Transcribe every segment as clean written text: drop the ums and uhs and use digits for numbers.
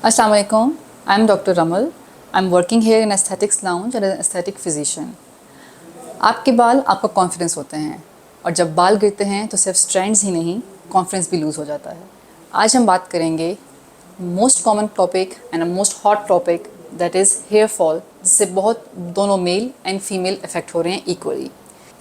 Assalamu alaikum. I'm Dr. Ramal. I'm working here in Aesthetics Lounge and an aesthetic physician. आपके बाल आपका confidence होते हैं और जब बाल गिरते हैं तो सिर्फ स्ट्रैंड्स ही नहीं, कॉन्फिडेंस भी लूज़ हो जाता है। आज हम बात करेंगे most common topic and most hot topic that is here fall, जिससे बहुत दोनों मेल एंड फीमेल इफेक्ट हो रहे हैं equally.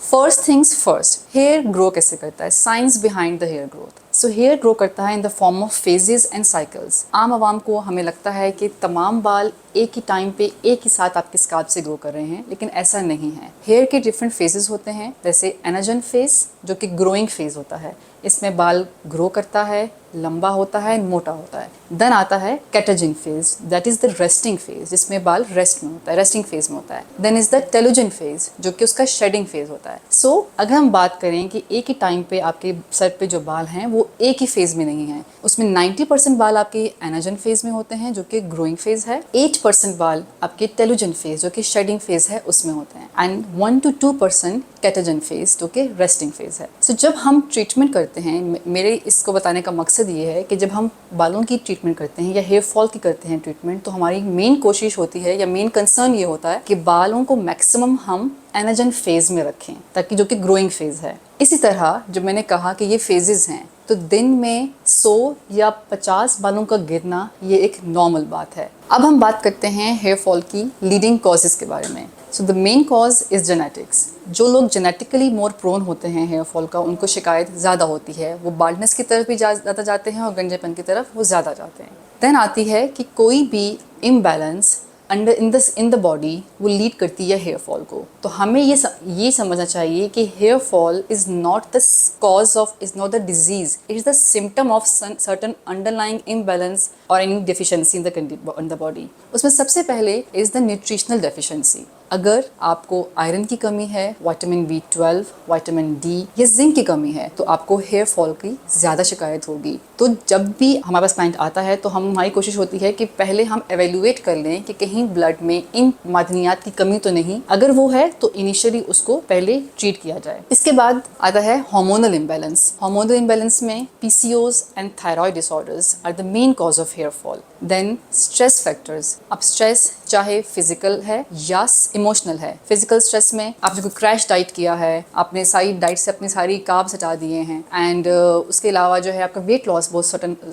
First things first, hair grow कैसे करता है? Science behind the hair growth. So hair grow करता है in the form of phases and cycles. आम आवाम को हमें लगता है कि तमाम बाल एक ही टाइम पे एक ही साथ आपके स्काल्प से ग्रो कर रहे हैं, लेकिन ऐसा नहीं है। हेयर के डिफरेंट फेजेस होते हैं, जैसे एनाजन फेज जो कि ग्रोइंग फेज होता है, इसमें बाल ग्रो करता है, लंबा होता है, मोटा होता है। देन आता है catagen phase, that is the resting phase, जिसमें बाल रेस्ट में होता है, रेस्टिंग फेज में होता है। Then is the telogen phase जो कि उसका शेडिंग फेज होता है। सो अगर हम बात करें कि एक ही टाइम पे आपके सर पे जो बाल हैं वो एक ही फेज में नहीं है, उसमें 90% बाल आपके एनाजन फेज में होते हैं जो कि ग्रोइंग फेज है, 8% बाल आपके टेलोजन फेज जो कि शेडिंग फेज है उसमें होते हैं, एंड 1 to 2% कैटाजन फेज जो कि रेस्टिंग फेज है। सो जब हम ट्रीटमेंट करते हैं, मेरे इसको बताने का मकसद ये है कि जब हम बालों की ट्रीटमेंट करते हैं या हेयर फॉल की करते हैं ट्रीटमेंट, तो हमारी मेन कोशिश होती है या मेन कंसर्न ये होता है कि बालों को मैक्सिमम हम एनाजन फेज में रखें, ताकि जो कि ग्रोइंग फेज है। इसी तरह जब मैंने कहा कि ये फेजेस हैं, तो दिन में 100 या 50 बालों का गिरना ये एक नॉर्मल बात है। अब हम बात करते हैं हेयर फॉल की लीडिंग कॉजेज़ के बारे में। So the main cause is genetics. जो लोग जेनेटिकली मोर प्रोन होते हैं हेयर फॉल का, उनको शिकायत ज़्यादा होती है, वो बाल्डनेस की तरफ भी ज़्यादा जाते हैं और गंजेपन की तरफ वो ज़्यादा जाते हैं। देन आती है कि कोई भी इम्बैलेंस इन द बॉडी वो लीड करती है हेयर फॉल को। तो हमें ये समझना चाहिए कि hair fall is not the cause of, is not the disease, it is the symptom of certain underlying imbalance और any deficiency in the body. उसमें सबसे पहले इज़ द न्यूट्रिशनल डेफिशिएंसी। अगर आपको आयरन की कमी है, विटामिन B12, विटामिन D या जिंक की कमी है, तो आपको हेयर फॉल की ज़्यादा शिकायत होगी। तो जब भी हमारे पास क्लाइंट आता है तो हमारी कोशिश होती है कि पहले हम एवेल्युएट कर लें कि कहीं ब्लड में इन मादनियात की कमी तो नहीं। अगर वो है तो इनिशियली उसको पहले ट्रीट किया जाए। इसके बाद आता है हार्मोनल इम्बैलेंस। हार्मोनल इम्बैलेंस में PCOS and thyroid disorders are the main cause of hair fall. Then stress factors. अब स्ट्रेस चाहे फिजिकल है या इमोशनल है। फिजिकल स्ट्रेस में आपने कोई क्रैश डाइट किया है, आपने सारी डाइट से अपनी सारी कार्ब्स हटा दिए हैं, एंड उसके अलावा जो है आपका वेट लॉस बहुत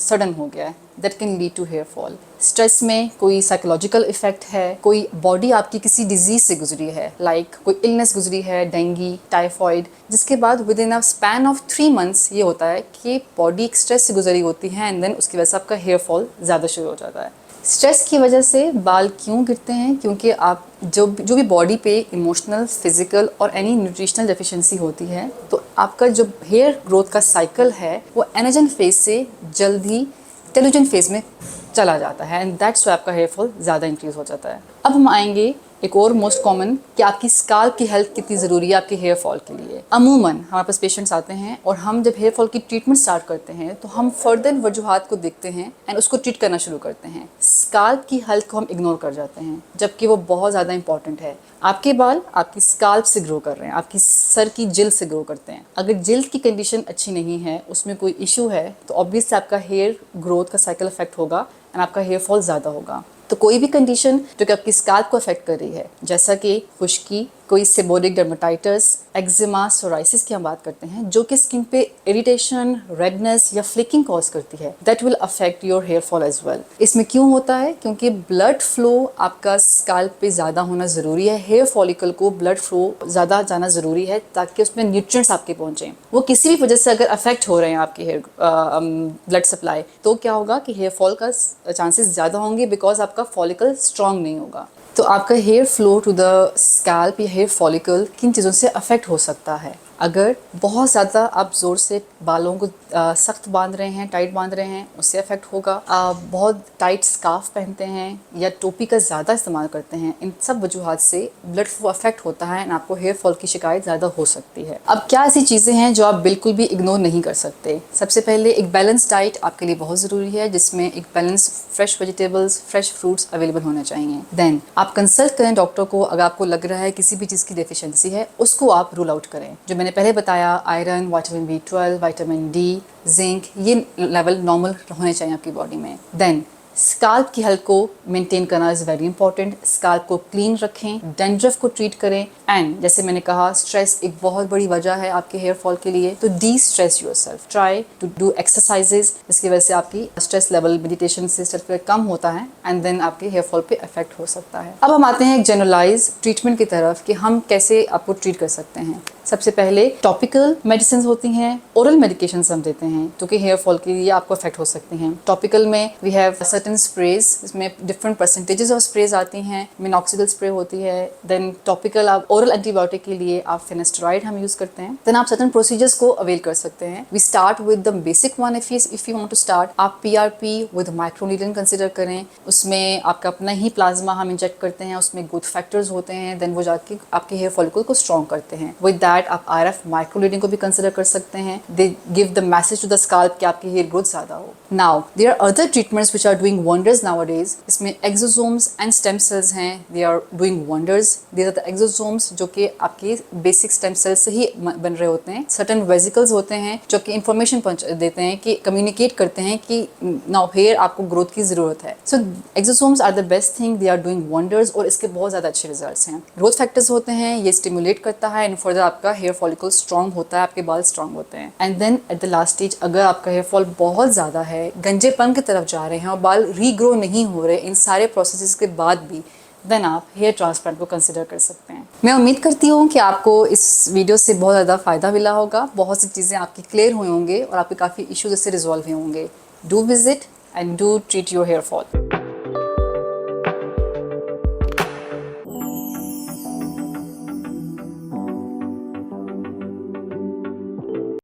सडन हो गया है, that can lead to hair fall. Stress में कोई साइकोलॉजिकल इफेक्ट है, कोई बॉडी आपकी किसी डिजीज से गुजरी है, लाइक कोई इलनेस गुजरी है, डेंगू, टाइफॉइड, जिसके बाद with in a span of 3 months ये होता है कि बॉडी एक स्ट्रेस से गुजरी होती है, एंड देन उसकी वजह से आपका हेयर फॉल ज़्यादा शुरू हो जाता है। स्ट्रेस की वजह से बाल क्यों गिरते हैं? क्योंकि आप जो भी बॉडी पे इमोशनल, फिजिकल और एनी न्यूट्रिशनल डेफिशिएंसी होती है, तो आपका जो हेयर ग्रोथ का साइकिल है वो एनाजन फेज से जल्दी टेलोजन फेज में चला जाता है, एंड दैट्स वाई आपका हेयर फॉल ज़्यादा इंक्रीज हो जाता है। अब हम आएंगे एक और मोस्ट कॉमन कि आपकी स्काल्प की हेल्थ कितनी ज़रूरी है आपके हेयर फॉल के लिए। अमूमन हमारे पास पेशेंट्स आते हैं और हम जब हेयर फॉल की ट्रीटमेंट स्टार्ट करते हैं तो हम फर्दर वजूहात को देखते हैं एंड उसको ट्रीट करना शुरू करते हैं। स्काल्प की हेल्थ को हम इग्नोर कर जाते हैं, जबकि वो बहुत ज़्यादा इंपॉर्टेंट है। आपके बाल आपकी स्काल्प से ग्रो कर रहे हैं, आपकी सर की जिल्द से ग्रो करते हैं। अगर जिल्द की कंडीशन अच्छी नहीं है, उसमें कोई इशू है, तो ऑब्वियसली आपका हेयर ग्रोथ का साइकिल इफेक्ट होगा एंड आपका हेयर फॉल ज़्यादा होगा। तो कोई भी कंडीशन जो कि आपकी स्काल्प को अफेक्ट कर रही है, जैसा कि खुश्की, कोई सेबोरिक डर्मेटाइटिस, एक्जिमा, सोराइसिस की हम बात करते हैं, जो कि स्किन पे इरिटेशन, रेडनेस या फ्लेकिंग कॉज करती है, that will affect your hair fall as well. इसमें क्यों होता है? क्योंकि ब्लड फ्लो आपका स्काल्प पे ज़्यादा होना ज़रूरी है। हेयर फॉलिकल को ब्लड फ्लो ज़्यादा जाना ज़रूरी है ताकि उसमें न्यूट्रिएंट्स आपके पहुँचें। वो किसी भी वजह से अगर अफेक्ट हो रहे हैं आपके हेयर ब्लड सप्लाई, तो क्या होगा कि हेयर फॉल का चांसेस ज़्यादा होंगे, बिकॉज आपका फॉलिकल स्ट्रॉन्ग नहीं होगा। तो आपका hair flow to the scalp या हेयर फॉलिकल किन चीज़ों से अफेक्ट हो सकता है? अगर बहुत ज़्यादा आप ज़ोर से बालों को सख्त बांध रहे हैं, टाइट बांध रहे हैं, उससे अफेक्ट होगा। बहुत टाइट स्कार्फ पहनते हैं या टोपी का ज़्यादा इस्तेमाल करते हैं, इन सब वजूहात से ब्लड फ्लो अफेक्ट होता है एंड आपको हेयर फॉल की शिकायत ज़्यादा हो सकती है। अब क्या ऐसी चीज़ें हैं जो आप बिल्कुल भी इग्नोर नहीं कर सकते? सबसे पहले एक बैलेंस डाइट आपके लिए बहुत ज़रूरी है, जिसमें एक balance fresh vegetables, fresh fruits available होने चाहिए। देन आप कंसल्ट करें डॉक्टर को। अगर आपको लग रहा है किसी भी चीज़ की डेफिशिएंसी है, उसको आप रूल आउट करें। जो मैंने पहले बताया, iron, vitamin B12, vitamin D, zinc, ये लेवल नॉर्मल होने चाहिए आपकी बॉडी में। देन स्काल्प की हेल्थ को मेंटेन करना इज़ वेरी इंपॉर्टेंट। स्काल्प को क्लीन रखें, डैंड्रफ को ट्रीट करें, एंड जैसे मैंने कहा स्ट्रेस एक बहुत बड़ी वजह है आपके हेयर फॉल के लिए, तो destress yourself, try to do exercises जिसकी वजह से आपकी स्ट्रेस लेवल मेडिटेशन से स्ट्रेस लेवल कम होता है एंड देन आपके हेयर फॉल पे इफेक्ट हो सकता है। अब हम आते हैं एक जनरलाइज ट्रीटमेंट की तरफ कि हम कैसे आपको ट्रीट कर सकते हैं। सबसे पहले टॉपिकल मेडिसिन होती हैं, ओरल मेडिकेशन हम देते हैं जो कि हेयर फॉल के लिए आपको इफेक्ट हो सकती हैं। टॉपिकल में वी हैव सर्टेन स्प्रेज, इसमें डिफरेंट परसेंटेजेस ऑफ स्प्रेज आती हैं। मिनॉक्सिडिल स्प्रे होती है। देन टॉपिकल आप ओरल एंटीबायोटिक के लिए आप फिनेस्टेराइड हम यूज करते हैं। देन आप सर्टेन प्रोसीजर्स को अवेल कर सकते हैं। We start with the basic one. If you want to start, आप PRP विद माइक्रोनीडलिंग कंसिडर करें। उसमें आपका अपना ही प्लाज्मा हम इंजेक्ट करते हैं, उसमें ग्रोथ फैक्टर्स होते हैं, देन वो जाके आपके हेयर फॉलिकल को स्ट्रॉन्ग करते हैं। विद दैट आप RF माइक्रोनीडलिंग को भी कंसिडर कर सकते हैं। They give the message to the scalp कि आपकी हेयर ग्रोथ ज़्यादा हो। Now there are other treatments which are doing wonders nowadays. इसमें एक्सोसोम्स एंड स्टेम सेल्स हैं, they are doing wonders. These are the exosomes जो कि आपके basic stem cells से ही बन रहे होते हैं। सर्टेन वेसिकल्स होते हैं जो कि इंफॉर्मेशन देते हैं, कि कम्युनिकेट करते हैं कि नाउ हेयर आपको ग्रोथ की ज़रूरत है। So exosomes are the best thing, they are doing wonders और इसके बहुत ज़्यादा अच्छे रिजल्ट्स हैं। ग्रोथ फैक्टर्स होते हैं, ये स्टिमुलेट करता है एंड फर्दर आपका हेयर फॉलिकल स्ट्रॉन्ग होता है, आपके बाल स्ट्रॉन्ग होते हैं। And then at the last stage, अगर आपका हेयर फॉल बहुत ज़्यादा है, गंजेपन की तरफ जा रहे हैं और बाल रीग्रो नहीं हो रहे इन सारे प्रोसेसेस के बाद भी, देन आप हेयर ट्रांसप्लांट को कंसिडर कर सकते हैं। मैं उम्मीद करती हूँ कि आपको इस वीडियो से बहुत ज़्यादा फ़ायदा मिला होगा, बहुत सी चीज़ें आपकी क्लियर हुई होंगे और आपके काफ़ी इश्यूज इससे रिजॉल्व हुए होंगे। Do visit and do treat your hair fall.